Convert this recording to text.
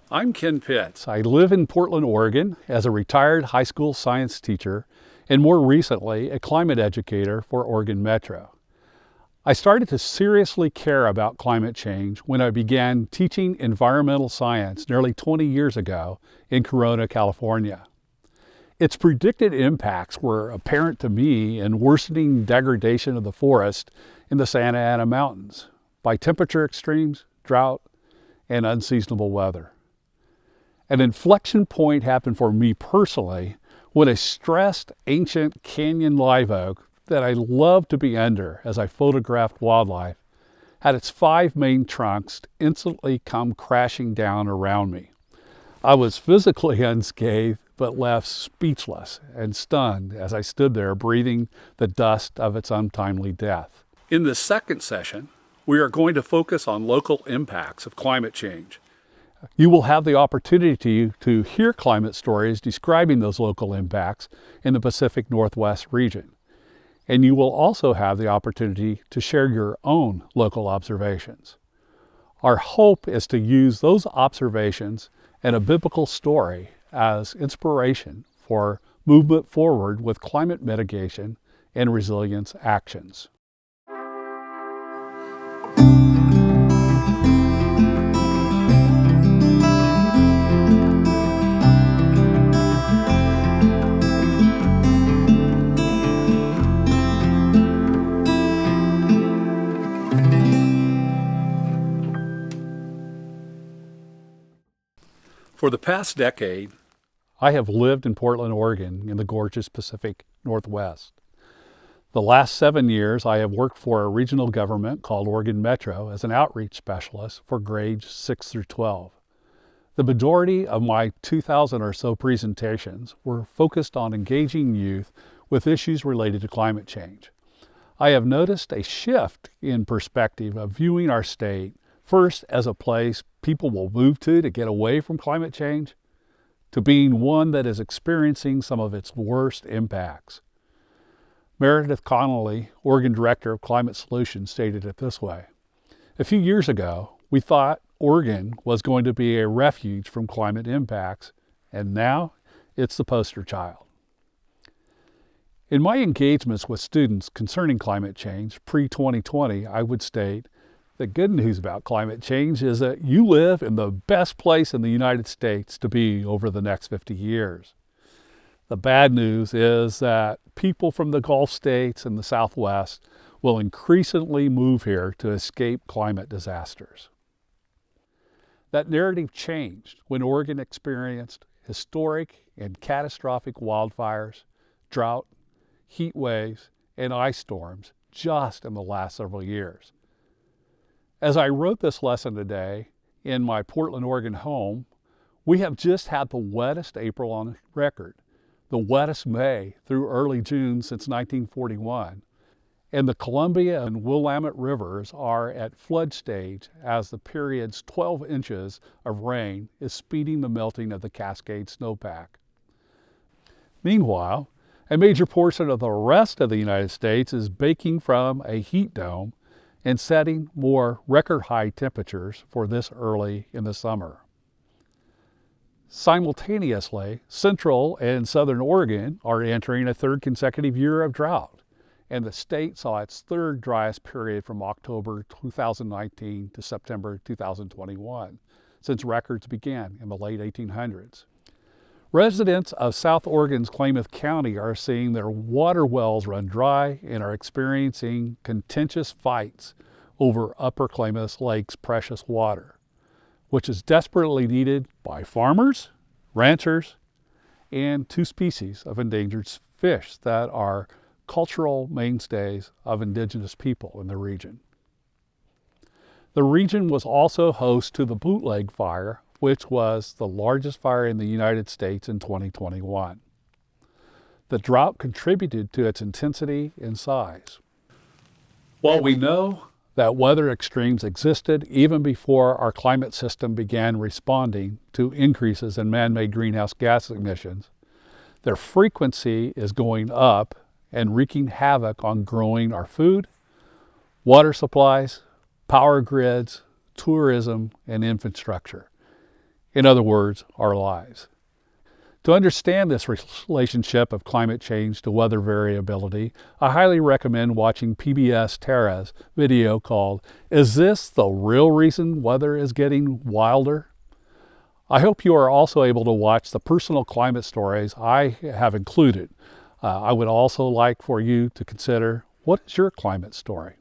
I'm Ken Pitts. I live in Portland, Oregon as a retired high school science teacher and more recently a climate educator for Oregon Metro. I started to seriously care about climate change when I began teaching environmental science nearly 20 years ago in Corona, California. Its predicted impacts were apparent to me in worsening degradation of the forest in the Santa Ana Mountains by temperature extremes, drought, and unseasonable weather. An inflection point happened for me personally when a stressed ancient canyon live oak that I loved to be under as I photographed wildlife had its 5 main trunks instantly come crashing down around me. I was physically unscathed but left speechless and stunned as I stood there breathing the dust of its untimely death. In this second session, we are going to focus on local impacts of climate change. You will have the opportunity to hear climate stories describing those local impacts in the Pacific Northwest region. And you will also have the opportunity to share your own local observations. Our hope is to use those observations and a biblical story as inspiration for movement forward with climate mitigation and resilience actions. For the past decade, I have lived in Portland, Oregon, in the gorgeous Pacific Northwest. The last 7 years, I have worked for a regional government called Oregon Metro as an outreach specialist for grades 6 through 12. The majority of my 2,000 or so presentations were focused on engaging youth with issues related to climate change. I have noticed a shift in perspective of viewing our state first as a place people will move to get away from climate change, to being one that is experiencing some of its worst impacts. Meredith Connolly, Oregon Director of Climate Solutions, stated it this way: "A few years ago, we thought Oregon was going to be a refuge from climate impacts, and now it's the poster child." In my engagements with students concerning climate change pre-2020, I would state, the good news about climate change is that you live in the best place in the United States to be over the next 50 years. The bad news is that people from the Gulf states and the Southwest will increasingly move here to escape climate disasters. That narrative changed when Oregon experienced historic and catastrophic wildfires, drought, heat waves, and ice storms just in the last several years. As I wrote this lesson today in my Portland, Oregon home, we have just had the wettest April on record, the wettest May through early June since 1941, and the Columbia and Willamette rivers are at flood stage as the period's 12 inches of rain is speeding the melting of the Cascade snowpack. Meanwhile, a major portion of the rest of the United States is baking from a heat dome and setting more record high temperatures for this early in the summer. Simultaneously, Central and Southern Oregon are entering a third consecutive year of drought, and the state saw its third driest period from October 2019 to September 2021, since records began in the late 1800s. Residents of South Oregon's Klamath County are seeing their water wells run dry and are experiencing contentious fights over Upper Klamath Lake's precious water, which is desperately needed by farmers, ranchers, and 2 species of endangered fish that are cultural mainstays of indigenous people in the region. The region was also host to the Bootleg Fire, which was the largest fire in the United States in 2021. The drought contributed to its intensity and size. While we know that weather extremes existed even before our climate system began responding to increases in man-made greenhouse gas emissions, their frequency is going up and wreaking havoc on growing our food, water supplies, power grids, tourism, and infrastructure. In other words, our lives. To understand this relationship of climate change to weather variability, I highly recommend watching PBS Terra's video called, "Is This the Real Reason Weather is Getting Wilder?" I hope you are also able to watch the personal climate stories I have included. I would also like for you to consider, what is your climate story?